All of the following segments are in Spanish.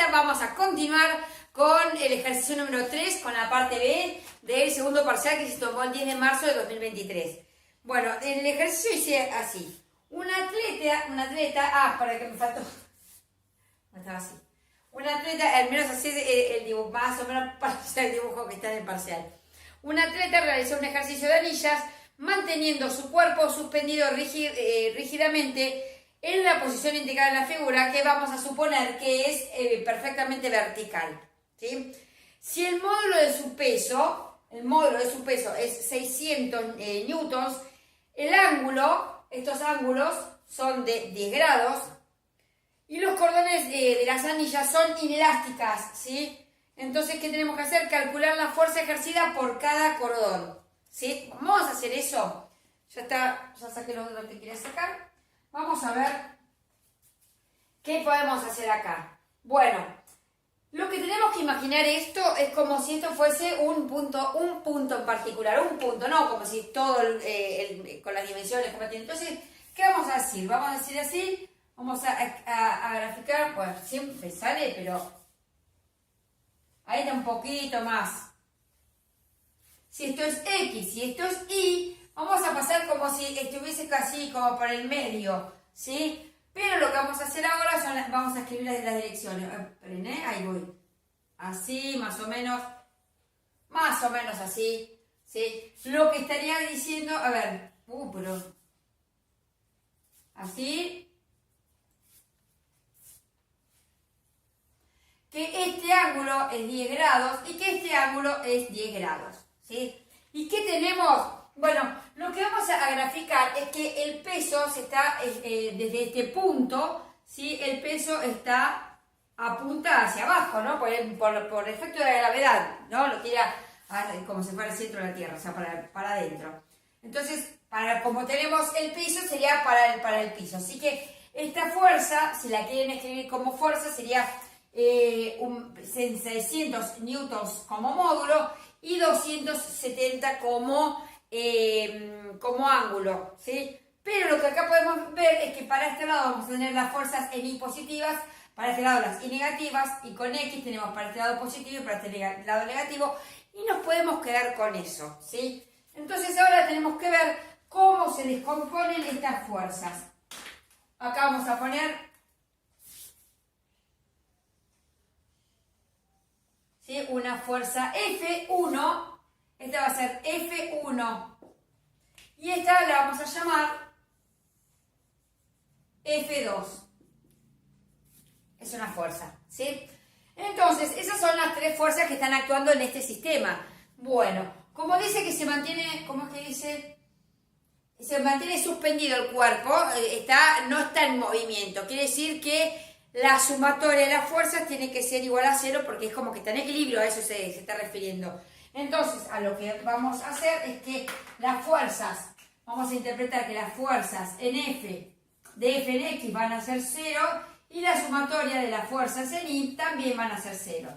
ahora vamos a continuar con el ejercicio número 3, con la parte B del segundo parcial que se tomó el 10 de marzo de 2023. Bueno, el ejercicio dice así. Un atleta, para que me faltó, no estaba así. Un atleta, al menos así es el dibujo, más o menos parece el dibujo que está en el parcial. Un atleta realizó un ejercicio de anillas manteniendo su cuerpo suspendido rígidamente en una posición indicada en la figura que vamos a suponer que es perfectamente vertical, ¿sí? Si el módulo de su peso es 600 newtons, estos ángulos son de 10 grados y los cordones de las anillas son inelásticas, ¿sí? Entonces, ¿qué tenemos que hacer? Calcular la fuerza ejercida por cada cordón, ¿sí? Vamos a hacer eso. Ya saqué lo que quería sacar. Vamos a ver qué podemos hacer acá. Bueno, lo que tenemos que imaginar esto es como si esto fuese un punto en particular, no como si todo con las dimensiones como tiene. Entonces, ¿qué vamos a decir? Vamos a decir así, vamos a graficar, bueno, siempre sale, pero ahí está un poquito más. Si esto es X, si esto es Y, vamos a pasar como si estuviese casi como por el medio, ¿sí? Pero lo que vamos a hacer ahora vamos a escribir las direcciones. Esperen, ahí voy. Así, más o menos así, ¿sí? Lo que estaría diciendo, a ver, pero así, que este ángulo es 10 grados y que este ángulo es 10 grados, ¿sí? ¿Y qué tenemos? Bueno, lo que vamos a graficar es que el peso se está, desde este punto, ¿sí? El peso apunta hacia abajo, ¿no? Por efecto de la gravedad, ¿no? Lo tira como si fuera el centro de la Tierra, o sea, para adentro. Entonces, como tenemos el piso, sería para el piso. Así que esta fuerza, si la quieren escribir como fuerza, sería 600 newtons como módulo y 270 como ángulo, ¿sí? Pero lo que acá podemos ver es que para este lado vamos a tener las fuerzas en Y positivas, para este lado las Y negativas, y con X tenemos para este lado positivo y para este lado negativo, y nos podemos quedar con eso, ¿sí? Entonces ahora tenemos que ver cómo se descomponen estas fuerzas. Acá vamos a poner, ¿sí?, una fuerza F1, esta va a ser F1, y esta la vamos a llamar F2. Es una fuerza, ¿sí? Entonces, esas son las tres fuerzas que están actuando en este sistema. Bueno, como dice que se mantiene, ¿cómo es que dice? Se mantiene suspendido el cuerpo, no está en movimiento. Quiere decir que la sumatoria de las fuerzas tiene que ser igual a 0 porque es como que está en equilibrio, a eso se está refiriendo. Entonces, a lo que vamos a hacer es que las fuerzas, vamos a interpretar que las fuerzas en F, de F en X van a ser 0 y la sumatoria de las fuerzas en Y también van a ser 0.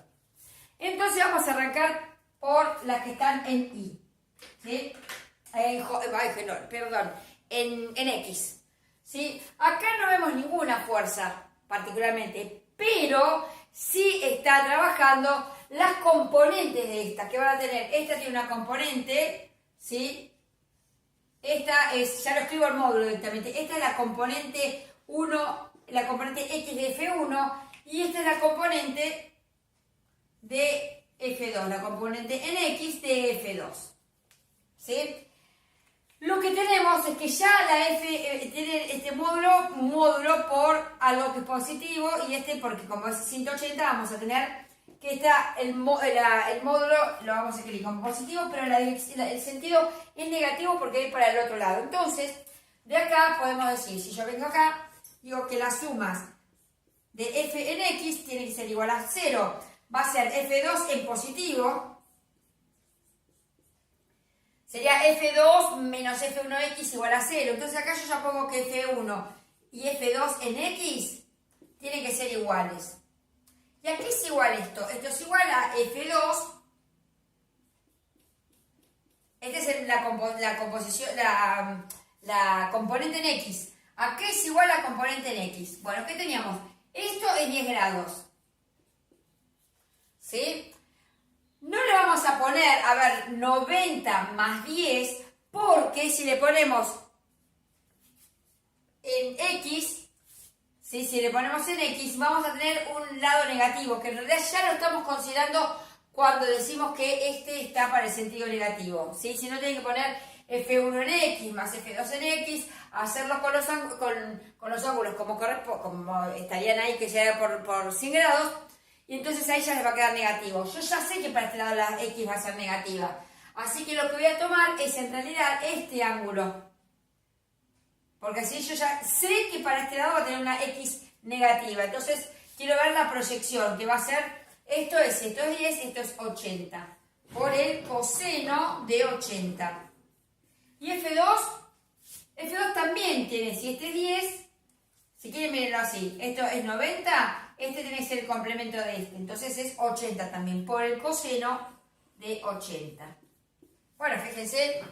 Entonces vamos a arrancar por las que están en Y, ¿sí? En X, ¿sí? Acá no vemos ninguna fuerza particularmente, pero sí está trabajando las componentes de esta, que van a tener, esta tiene una componente, ¿sí? Esta es, ya lo escribo el módulo directamente, esta es la componente 1, la componente X de F1, y esta es la componente de F2, la componente en X de F2, ¿sí? Lo que tenemos es que ya la F tiene este módulo por algo que es positivo, y porque como es 180 vamos a tener que el módulo lo vamos a escribir como positivo, pero el sentido es negativo porque hay para el otro lado. Entonces, de acá podemos decir, si yo vengo acá, digo que las sumas de F en X tienen que ser igual a 0. Va a ser F2 en positivo. Sería F2 menos F1X igual a 0. Entonces acá yo ya pongo que F1 y F2 en X tienen que ser iguales. ¿Y a qué es igual esto? Esto es igual a F2. Esta es la componente en X. ¿A qué es igual la componente en X? Bueno, ¿qué teníamos? Esto es 10 grados. ¿sí? No le vamos a poner, a ver, 90 más 10, porque si le ponemos en X, ¿sí? Si le ponemos en X, vamos a tener un lado negativo, que en realidad ya lo estamos considerando cuando decimos que este está para el sentido negativo, ¿sí? Si no, tienen que poner F1 en X más F2 en X, hacerlo con los ángulos como estarían ahí, que sea por 100 grados, y entonces ahí ya les va a quedar negativo. Yo ya sé que para este lado la X va a ser negativa, así que lo que voy a tomar es en realidad este ángulo, porque así yo ya sé que para este lado va a tener una X negativa. Entonces quiero ver la proyección, que va a ser, esto es 10, esto es 80, por el coseno de 80. Y F2 también tiene, si este es 10, si quieren mirenlo así, esto es 90, este tiene que ser el complemento de este, entonces es 80 también, por el coseno de 80. Bueno, fíjense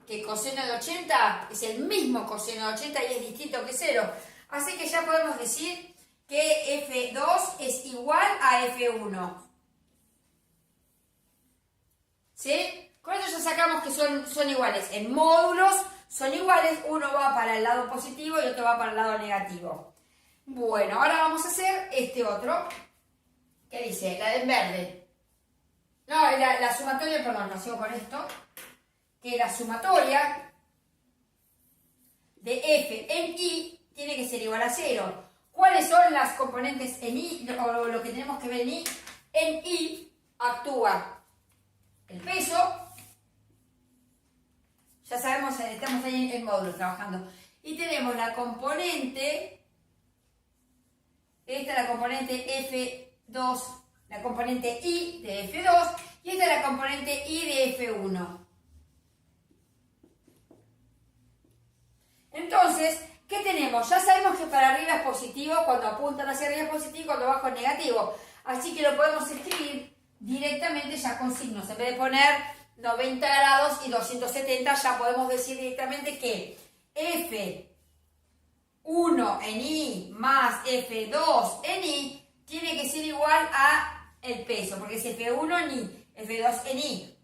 que el coseno de 80 es el mismo coseno de 80 y es distinto que 0. Así que ya podemos decir que F2 es igual a F1. ¿Sí? Con esto ya sacamos que son iguales. En módulos son iguales, uno va para el lado positivo y otro va para el lado negativo. Bueno, ahora vamos a hacer este otro, que dice, la de en verde. No, la sumatoria, perdón, lo sigo con esto, que la sumatoria de F en I tiene que ser igual a 0. ¿Cuáles son las componentes en I, o lo que tenemos que ver en I? En I actúa el peso, ya sabemos, estamos ahí en módulo trabajando, y tenemos la componente, esta es la componente F2, la componente I de F2, y esta es la componente I de F1. Entonces, ¿qué tenemos? Ya sabemos que para arriba es positivo, cuando apuntan hacia arriba es positivo, cuando abajo es negativo. Así que lo podemos escribir directamente ya con signos. En vez de poner 90 grados y 270, ya podemos decir directamente que F1 en I más F2 en I tiene que ser igual a el peso, porque es F1 en I, F2 en I,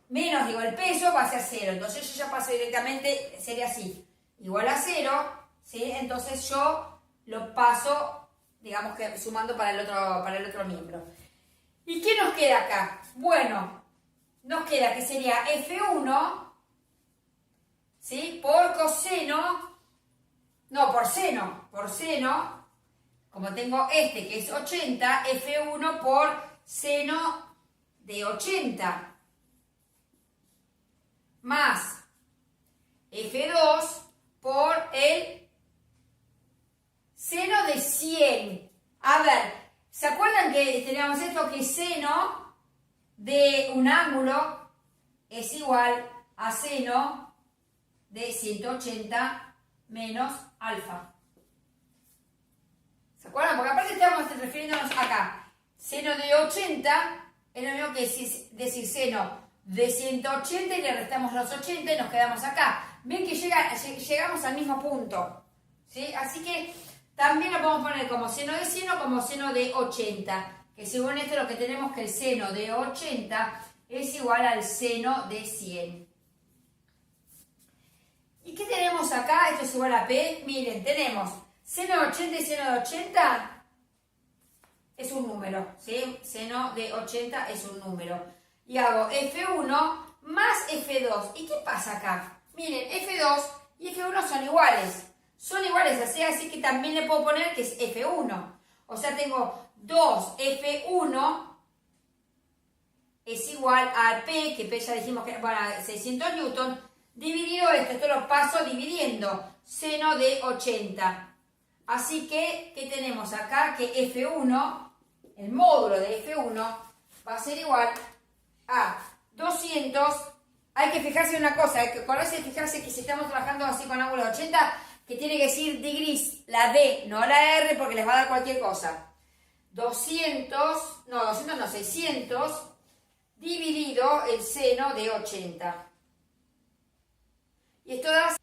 menos digo el peso va a ser 0. Entonces yo ya paso directamente, sería así, igual a 0, ¿sí? Entonces yo lo paso, digamos que sumando para el otro miembro. ¿Y qué nos queda acá? Bueno, nos queda que sería F1, ¿sí? Por coseno, no, por seno, como tengo este que es 80, F1 por seno de 80, más F2 por el seno de 100. A ver, ¿se acuerdan que teníamos esto, que seno de un ángulo es igual a seno de 180 menos alfa? ¿Se acuerdan? Porque aparte estamos refiriéndonos acá. Seno de 80 es lo mismo que decir seno de 180 y le restamos los 80 y nos quedamos acá. Ven que llegamos al mismo punto, ¿sí? Así que también lo podemos poner como seno de 100 o como seno de 80, que según esto lo que tenemos que el seno de 80 es igual al seno de 100. ¿Y qué tenemos acá? Esto es igual a P. Miren, tenemos seno de 80 y seno de 80 es un número, ¿sí? Seno de 80 es un número. Y hago F1 más F2. ¿Y qué pasa acá? Miren, F2 y F1 son iguales. Son iguales, así que también le puedo poner que es F1. O sea, tengo 2F1 es igual a P, que P ya dijimos que era 600 newton, dividido esto lo paso dividiendo, seno de 80. Así que, ¿qué tenemos acá? Que F1, el módulo de F1, va a ser igual a 200. Hay que fijarse en una cosa, hay que fijarse que si estamos trabajando así con ángulo de 80, que tiene que decir degrees, la D, no la R, porque les va a dar cualquier cosa. 600 dividido el seno de 80. Y esto da